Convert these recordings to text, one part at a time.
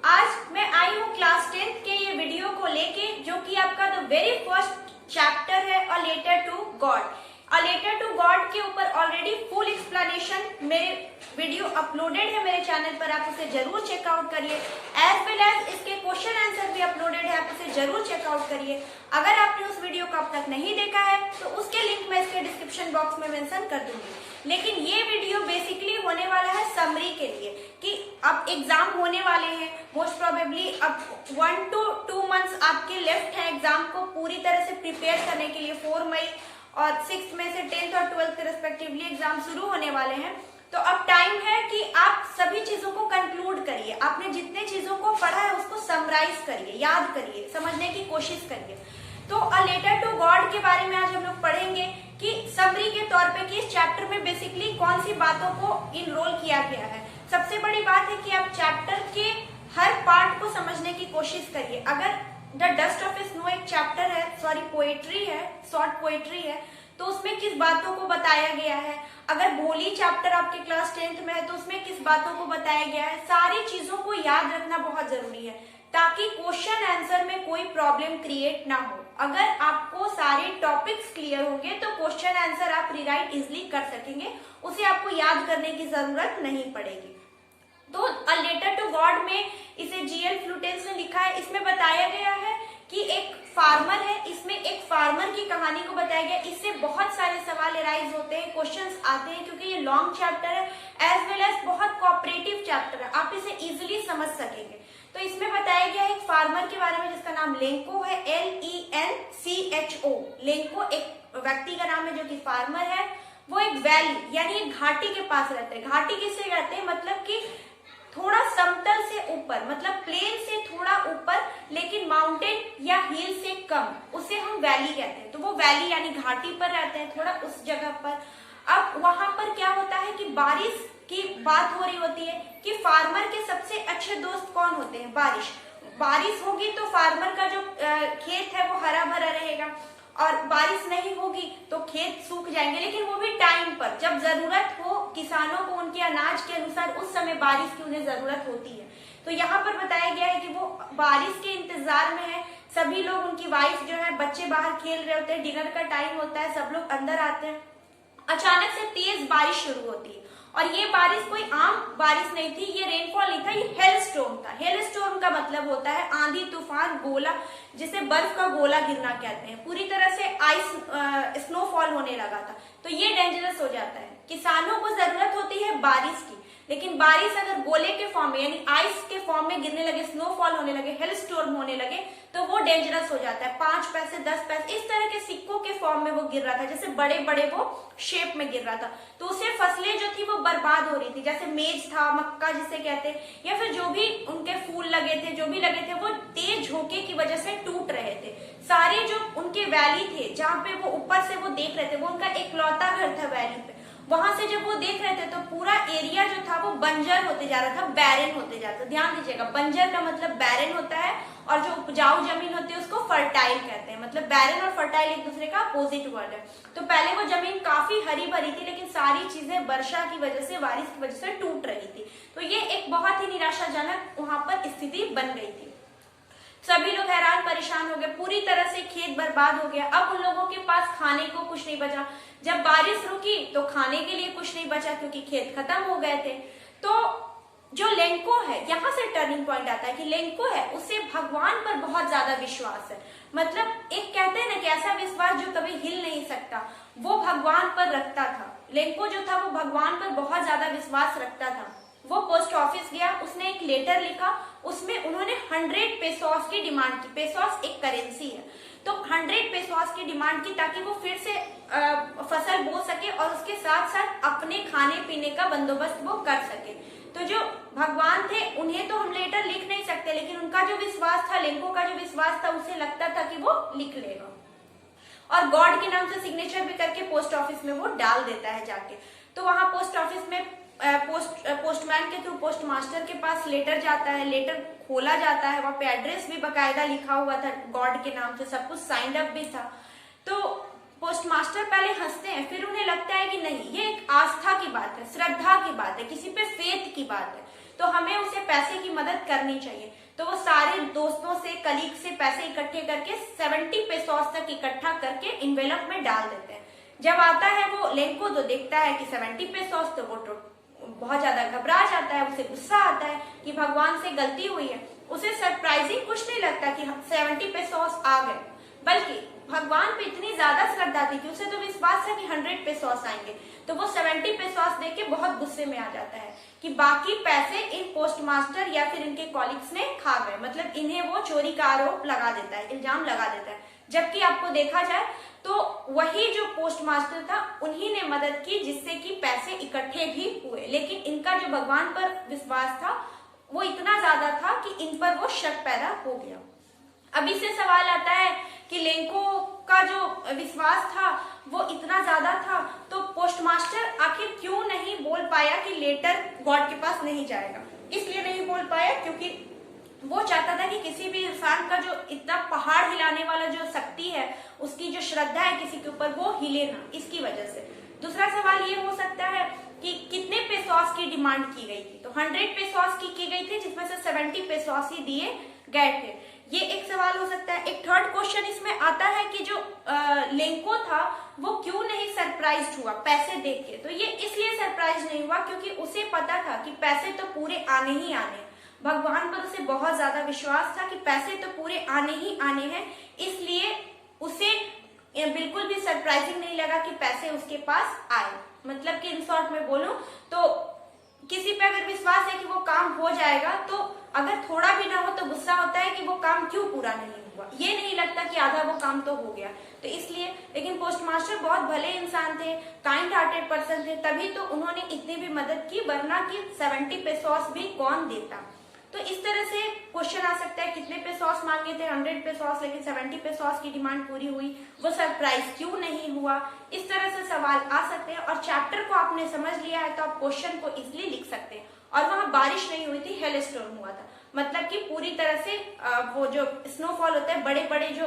आज मैं आई हूँ क्लास 10th के ये वीडियो को लेके, जो कि आपका द वेरी फर्स्ट चैप्टर है a letter to God. A letter to God के ऊपर ऑलरेडी फुल एक्सप्लेनेशन मेरे वीडियो अपलोडेड है मेरे चैनल पर, आप उसे जरूर चेकआउट करिए। एज वेल एज इसके क्वेश्चन आंसर भी अपलोडेड है, आप उसे जरूर चेकआउट करिए। अगर आपने उस वीडियो को अब तक नहीं देखा है तो उसके लिंक मैं इसके डिस्क्रिप्शन बॉक्स में मेंशन कर दूंगी। लेकिन ये वीडियो बेसिकली होने वाला है समरी के लिए कि अब एग्जाम होने वाले हैं, मोस्ट प्रोबेबली अब 1 to 2 मंथ्स आपके लेफ्ट है एग्जाम को पूरी तरह से प्रिपेयर करने के लिए। 4 मई और 6 मई से 10th और 12th के रेस्पेक्टिवली एग्जाम शुरू होने वाले हैं। तो अब टाइम है कि आप सभी चीजों को कंक्लूड करिए, आपने जितने चीजों को पढ़ा है उसको समराइज करिए, याद करिए, समझने की कोशिश करिए। तो अ लेटर टू गॉड के बारे में आज हम लोग पढ़ेंगे कि समरी के तौर पे कि इस चैप्टर में बेसिकली कौन सी बातों को इनरोल किया गया है। सबसे बड़ी बात है कि आप चैप्टर के हर पार्ट को समझने की कोशिश करिए। अगर द डस्ट ऑफ स्नो एक चैप्टर है, सॉरी पोएट्री है, शॉर्ट पोएट्री है, तो उसमें किस बातों को बताया गया है। अगर बोली चैप्टर आपके क्लास 10th में है तो उसमें किस बातों को बताया गया है। सारी चीजों को याद रखना बहुत जरूरी है ताकि क्वेश्चन आंसर में कोई प्रॉब्लम क्रिएट ना हो। अगर आपको सारे टॉपिक्स क्लियर होंगे तो क्वेश्चन आंसर आप रीराइट इजिली कर सकेंगे, उसे आपको याद करने की जरूरत नहीं पड़ेगी। तो अ लेटर टू गॉड में इसे जीएल फ्लूटेंस ने लिखा है। इसमें बताया गया है कि एक फार्मर है, इसमें एक फार्मर की कहानी को बताया गया। इससे बहुत सारे सवाल अराइज होते हैं, क्वेश्चंस आते हैं, क्योंकि ये लॉन्ग चैप्टर है एज वेल एज बहुत कोऑपरेटिव चैप्टर है, आप इसे इजिली समझ सकेंगे। तो इसमें बताया गया है एक फार्मर के बारे में जिसका नाम लेंको है, LENCHO। लेंको एक व्यक्ति का नाम है जो कि फार्मर है। वो एक वैली यानी एक घाटी के पास रहते हैं। घाटी किसे कहते हैं, मतलब कि थोड़ा समतल से ऊपर, मतलब प्लेन से थोड़ा ऊपर लेकिन माउंटेन या हिल से कम, उसे हम वैली कहते हैं। तो वो वैली यानी घाटी पर रहते हैं, थोड़ा उस जगह पर। अब वहां पर क्या होता है कि बारिश की बात हो रही होती है कि फार्मर के सबसे अच्छे दोस्त कौन होते हैं, बारिश। बारिश होगी तो फार्मर का जो खेत है वो हरा भरा रहेगा, और बारिश नहीं होगी तो खेत सूख जाएंगे, लेकिन वो भी टाइम पर, जब जरूरत हो किसानों को उनके अनाज के अनुसार, उस समय बारिश की उन्हें जरूरत होती है। तो यहाँ पर बताया गया है कि वो बारिश के इंतजार में है। सभी लोग, उनकी वाइफ जो है, बच्चे बाहर खेल रहे होते हैं, डिनर का टाइम होता है, सब लोग अंदर आते हैं। अचानक से तेज बारिश शुरू होती है, और ये बारिश कोई आम बारिश नहीं थी, ये रेनफॉल नहीं था, ये हेल स्टॉर्म था। हेल स्टॉर्म का मतलब होता है आंधी तूफान, गोला, जिसे बर्फ का गोला गिरना कहते हैं। पूरी तरह से आइस स्नोफॉल होने लगा था। तो ये डेंजरस हो जाता है। किसानों को जरूरत होती है बारिश की, लेकिन बारिश अगर गोले के फॉर्म में यानी आइस के फॉर्म में गिरने लगे, स्नोफॉल होने लगे, हेल स्टॉर्म होने लगे, तो वो डेंजरस हो जाता है। 5 पैसे 10 पैसे इस तरह के सिक्कों के फॉर्म में वो गिर रहा था, जैसे बड़े बड़े वो शेप में गिर रहा था। तो उससे फसलें जो थी वो बर्बाद हो रही थी, जैसे मेज था, मक्का जिसे कहते हैं, या फिर जो भी उनके फूल लगे थे, जो भी लगे थे, वो तेज झोंके की वजह से टूट रहे थे। सारे जो उनके वैली थे जहाँ पे वो ऊपर से वो देख रहे थे, वो उनका एकलौता घर था वैली पे, वहां से जब वो देख रहे थे तो पूरा एरिया जो था वो बंजर होते जा रहा था, बैरन होते जा रहा था। ध्यान दीजिएगा, बंजर का मतलब बैरन होता है, और जो उपजाऊ जमीन होती है उसको फर्टाइल कहते हैं। मतलब बैरन और फर्टाइल एक दूसरे का अपोजिट वर्ड है। तो पहले वो जमीन काफी हरी भरी थी, लेकिन सारी चीजें वर्षा की वजह से, बारिश की वजह से टूट रही थी। तो ये एक बहुत ही निराशाजनक वहां पर स्थिति बन गई थी। सभी लोग हैरान परेशान हो गए, पूरी तरह से खेत बर्बाद हो गया। अब उन लोगों के पास खाने को कुछ नहीं बचा। जब बारिश रुकी तो खाने के लिए कुछ नहीं बचा, क्योंकि खेत खत्म हो गए थे। तो जो लेंको है, यहाँ से टर्निंग पॉइंट आता है कि लेंको है, उसे भगवान पर बहुत ज्यादा विश्वास है। मतलब एक कहते हैं ना कि ऐसा विश्वास जो कभी हिल नहीं सकता, वो भगवान पर रखता था। लेंको जो था वो भगवान पर बहुत ज्यादा विश्वास रखता था। वो पोस्ट ऑफिस गया, उसने एक लेटर लिखा, उसमें उन्होंने 100 पेसोस की डिमांड की। पेसोस एक करेंसी है, तो 100 पेसोस की डिमांड की ताकि वो फिर से फसल बो सके और उसके साथ साथ अपने खाने पीने का बंदोबस्त वो कर सके। तो जो भगवान थे उन्हें तो हम लेटर लिख नहीं सकते, लेकिन उनका जो विश्वास था, लेंको का जो विश्वास था, उसे लगता था कि वो लिख लेगा, और गॉड के नाम से सिग्नेचर भी करके पोस्ट ऑफिस में वो डाल देता है जाके। तो वहां पोस्ट ऑफिस में पोस्टमैन के थ्रू पोस्ट मास्टर के पास लेटर जाता है। लेटर खोला जाता है, वहां पे एड्रेस भी बकायदा लिखा हुआ था गॉड के नाम से, सब कुछ साइंड अप भी था। तो पोस्ट मास्टर पहले हंसते हैं, फिर उन्हें लगता है कि नहीं, ये एक आस्था की बात है, श्रद्धा की बात है, किसी पे फेथ की बात है। तो हमें उसे पैसे की मदद करनी चाहिए। तो वो सारे दोस्तों से, कलीग से पैसे इकट्ठे करके 70 पेसोस तक इकट्ठा करके इन्वेलप में डाल देते हैं। जब आता है वो लेंको तो देखता है कि 70 पेसोस, तो वो बहुत ज्यादा घबरा जाता है, उसे गुस्सा आता है कि भगवान से गलती हुई है। उसे सरप्राइजिंग कुछ नहीं लगता कि 70 पेसोस आ गए, बल्कि भगवान पे इतनी ज्यादा श्रद्धा थी कि उसे तो विश्वास है कि 100 पेसोस आएंगे। तो वो 70 पेसोस देके बहुत गुस्से में आ जाता है कि बाकी पैसे इन पोस्टमास्टर या फिर इनके कॉलीग्स ने खा गए, मतलब इन्हें वो चोरी का आरोप लगा देता है, इल्जाम लगा देता है। जबकि आपको देखा जाए तो वही जो पोस्टमास्टर था उन्हीं ने मदद की, जिससे कि पैसे इकट्ठे भी हुए। लेकिन इनका जो भगवान पर विश्वास था वो इतना ज्यादा था कि इन पर वो शक पैदा हो गया। अभी से सवाल आता है कि लेंको का जो विश्वास था वो इतना ज्यादा था, तो पोस्टमास्टर आखिर क्यों नहीं बोल पाया कि लेटर गॉड के पास नहीं जाएगा? इसलिए नहीं बोल पाया क्योंकि वो चाहता था कि किसी भी इंसान का जो इतना पहाड़ हिलाने वाला जो शक्ति है, उसकी जो श्रद्धा है किसी के ऊपर, वो हिले ना, इसकी वजह से। दूसरा सवाल ये हो सकता है कि कितने पेसोस की डिमांड की गई थी? तो 100 पेसोस की गई थी, जिसमें से 70 पेसोस ही दिए गए थे। ये एक सवाल हो सकता है। एक थर्ड क्वेश्चन इसमें आता है कि जो लेंको था वो क्यों नहीं सरप्राइज हुआ पैसे देख के? तो ये इसलिए सरप्राइज नहीं हुआ क्योंकि उसे पता था कि पैसे तो पूरे आने ही आने, भगवान पर उसे बहुत ज्यादा विश्वास था कि पैसे तो पूरे आने ही आने हैं। इसलिए उसे बिल्कुल भी सरप्राइजिंग नहीं लगा कि पैसे उसके पास आए। मतलब कि इन शॉर्ट में बोलूं तो किसी पे अगर विश्वास है कि वो काम हो जाएगा, तो अगर थोड़ा भी ना हो तो गुस्सा होता है कि वो काम क्यों पूरा नहीं हुआ। ये नहीं लगता कि आधा वो काम तो हो गया। तो इसलिए, लेकिन पोस्टमास्टर बहुत भले इंसान थे, काइंड हार्टेड पर्सन थे, तभी तो उन्होंने इतनी भी मदद की, वरना कि 70 पेसोस भी कौन देता। तो इस तरह से क्वेश्चन आ सकता है कितने पेसोस मांगे थे? 100 पेसोस, लेकिन 70 पेसोस की डिमांड पूरी हुई, वो सरप्राइज क्यों नहीं हुआ? इस तरह से सवाल आ सकते हैं। और चैप्टर को आपने समझ लिया है तो आप क्वेश्चन को इजिली लिख सकते हैं। और वहां बारिश नहीं हुई थी, हेल स्टॉर्म हुआ था, मतलब कि पूरी तरह से वो जो स्नोफॉल होता है, बड़े बड़े जो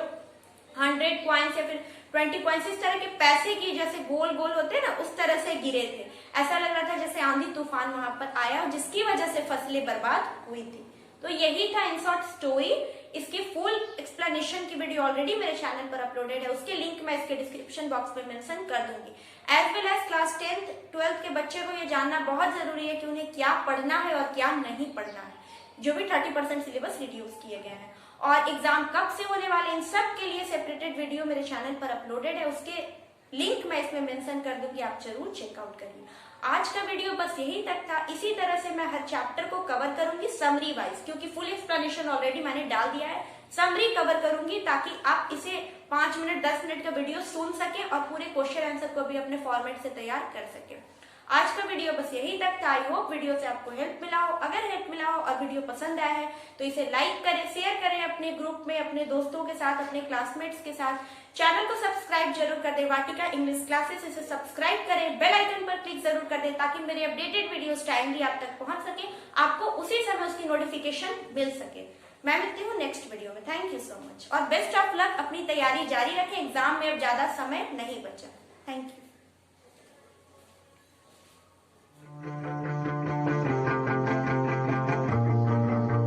100 कॉइन्स या फिर 20 कॉइन्स, इस तरह के पैसे की जैसे गोल गोल होते हैं ना, उस तरह से गिरे थे। ऐसा लग रहा था जैसे आंधी तूफान वहां पर आया, जिसकी वजह से फसलें बर्बाद हुई थी। तो यही था इन शॉर्ट स्टोरी। इसकी फुल एक्सप्लेनेशन की वीडियो ऑलरेडी मेरे चैनल पर अपलोडेड है, उसके लिंक मैं इसके डिस्क्रिप्शन बॉक्स में मेंशन कर दूंगी। As well as class 10th 12th के बच्चे को ये जानना बहुत जरूरी है कि उन्हें क्या पढ़ना है और क्या नहीं पढ़ना है, जो भी 30% सिलेबस रिड्यूस किए गए हैं। और एग्जाम कब से होने वाले, इन सब के लिए सेपरेटेड वीडियो मेरे चैनल पर अपलोडेड है, उसके लिंक मैं इसमें मेंशन कर दूंगी, आप जरूर चेकआउट करिए। आज का वीडियो बस यही तक था। इसी तरह से मैं हर चैप्टर को कवर करूंगी समरी वाइज, क्योंकि फुल एक्सप्लेनेशन ऑलरेडी मैंने डाल दिया है। समरी कवर करूंगी ताकि आप इसे 5 मिनट 10 मिनट का वीडियो सुन सके और पूरे क्वेश्चन आंसर को भी अपने फॉर्मेट से तैयार कर सके। आज का वीडियो बस यही तक था। आई होप वीडियो से आपको हेल्प मिला हो। अगर हेल्प मिला हो और वीडियो पसंद आया है तो इसे लाइक करें, शेयर करें अपने ग्रुप में, अपने दोस्तों के साथ, अपने क्लासमेट्स के साथ। चैनल को सब्सक्राइब जरूर कर दें, वाटिका इंग्लिश क्लासेस, इसे सब्सक्राइब करें, बेल आइकन पर क्लिक जरूर कर दें ताकि मेरे अपडेटेड वीडियोस टाइमली आप तक पहुंच सके, आपको उसी समय उसकी नोटिफिकेशन मिल सके। मैं मिलती हूँ नेक्स्ट वीडियो में। थैंक यू सो मच और बेस्ट ऑफ लक। अपनी तैयारी जारी रखें, एग्जाम में अब ज्यादा समय नहीं बचा। Thank you.